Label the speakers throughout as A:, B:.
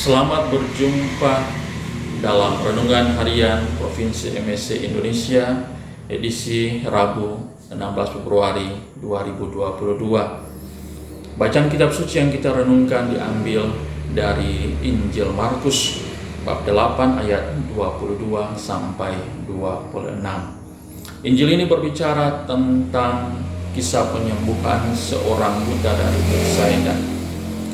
A: Selamat berjumpa dalam Renungan Harian Provinsi MSC Indonesia edisi Rabu 16 Februari 2022. Bacaan kitab suci yang kita renungkan diambil dari Injil Markus bab 8 ayat 22 sampai 26. Injil ini berbicara tentang kisah penyembuhan seorang buta dari Betsaida.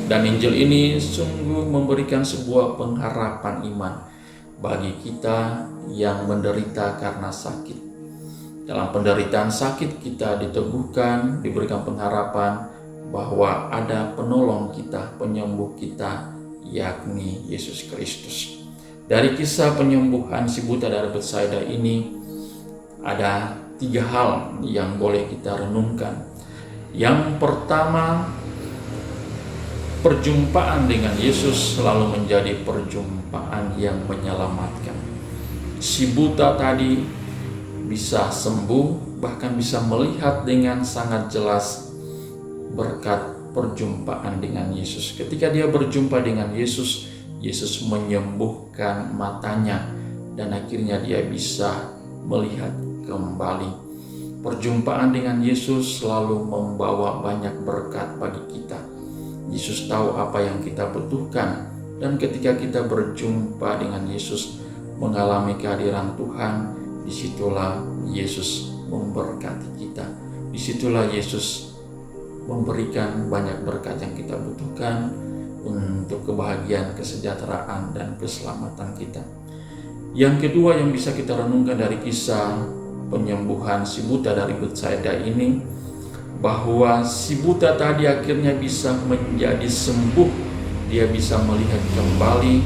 A: Dan Injil ini sungguh memberikan sebuah pengharapan iman bagi kita yang menderita karena sakit. Dalam penderitaan sakit kita diteguhkan, diberikan pengharapan bahwa ada penolong kita, penyembuh kita, yakni Yesus Kristus. Dari kisah penyembuhan si buta dari Betsaida ini ada 3 hal yang boleh kita renungkan. Yang pertama, perjumpaan dengan Yesus selalu menjadi perjumpaan yang menyelamatkan. Si buta tadi bisa sembuh, bahkan bisa melihat dengan sangat jelas berkat perjumpaan dengan Yesus. Ketika dia berjumpa dengan Yesus, Yesus menyembuhkan matanya dan akhirnya dia bisa melihat kembali. Perjumpaan dengan Yesus selalu membawa banyak berkat bagi kita. Yesus tahu apa yang kita butuhkan, dan ketika kita berjumpa dengan Yesus, mengalami kehadiran Tuhan, disitulah Yesus memberkati kita. Disitulah Yesus memberikan banyak berkat yang kita butuhkan untuk kebahagiaan, kesejahteraan, dan keselamatan kita. Yang kedua yang bisa kita renungkan dari kisah penyembuhan si buta dari Betsaida ini, bahwa si buta tadi akhirnya bisa menjadi sembuh. Dia bisa melihat kembali,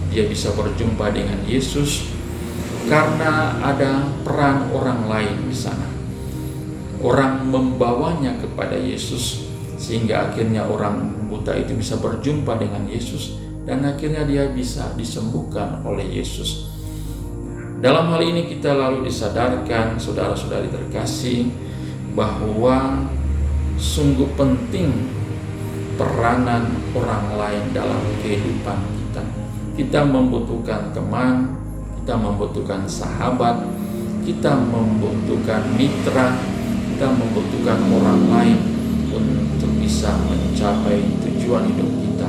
A: dia bisa berjumpa dengan Yesus karena ada peran orang lain di sana. Orang membawanya kepada Yesus sehingga akhirnya orang buta itu bisa berjumpa dengan Yesus dan akhirnya dia bisa disembuhkan oleh Yesus. Dalam hal ini kita lalu disadarkan, saudara-saudari terkasih, bahwa sungguh penting peranan orang lain dalam kehidupan kita. Kita membutuhkan teman, kita membutuhkan sahabat, kita membutuhkan mitra, kita membutuhkan orang lain untuk bisa mencapai tujuan hidup kita.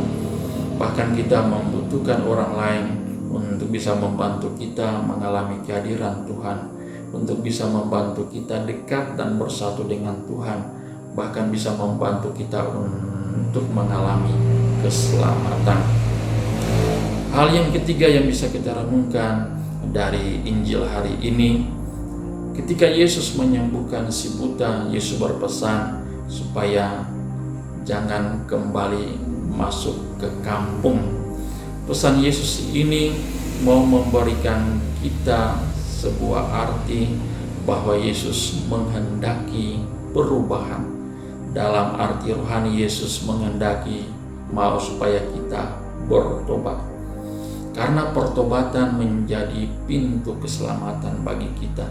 A: Bahkan kita membutuhkan orang lain untuk bisa membantu kita mengalami kehadiran Tuhan, untuk bisa membantu kita dekat dan bersatu dengan Tuhan, bahkan bisa membantu kita untuk mengalami keselamatan. Hal yang ketiga yang bisa kita renungkan dari Injil hari ini, ketika Yesus menyembuhkan si buta, Yesus berpesan supaya jangan kembali masuk ke kampung. Pesan Yesus ini mau memberikan kita sebuah arti bahwa Yesus menghendaki perubahan. Dalam arti rohani, Yesus menghendaki mau supaya kita bertobat. Karena pertobatan menjadi pintu keselamatan bagi kita.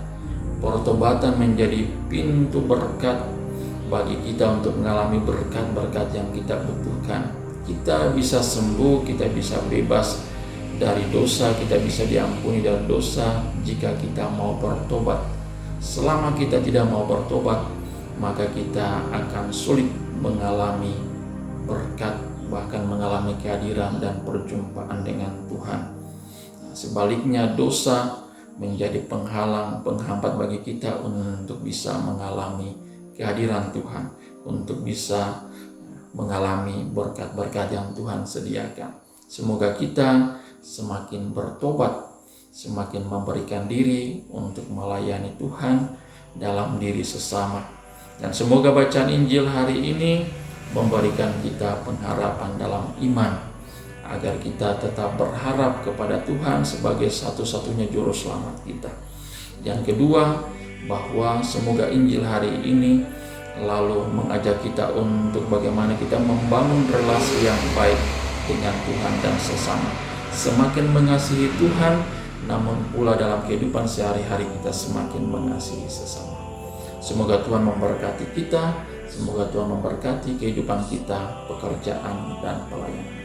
A: Pertobatan menjadi pintu berkat bagi kita untuk mengalami berkat-berkat yang kita butuhkan. Kita bisa sembuh, kita bisa bebas dari dosa, kita bisa diampuni dari dosa jika kita mau bertobat. Selama kita tidak mau bertobat, maka kita akan sulit mengalami berkat, bahkan mengalami kehadiran dan perjumpaan dengan Tuhan. Sebaliknya, dosa menjadi penghalang, penghambat bagi kita untuk bisa mengalami kehadiran Tuhan, untuk bisa mengalami berkat-berkat yang Tuhan sediakan. Semoga kita semakin bertobat, semakin memberikan diri untuk melayani Tuhan dalam diri sesama. Dan semoga bacaan Injil hari ini memberikan kita pengharapan dalam iman, agar kita tetap berharap kepada Tuhan sebagai satu-satunya juru selamat kita. Yang kedua, bahwa semoga Injil hari ini lalu mengajak kita untuk bagaimana kita membangun relasi yang baik dengan Tuhan dan sesama. Semakin mengasihi Tuhan, namun pula dalam kehidupan sehari-hari kita semakin mengasihi sesama. Semoga Tuhan memberkati kita, semoga Tuhan memberkati kehidupan kita, pekerjaan, dan pelayanan.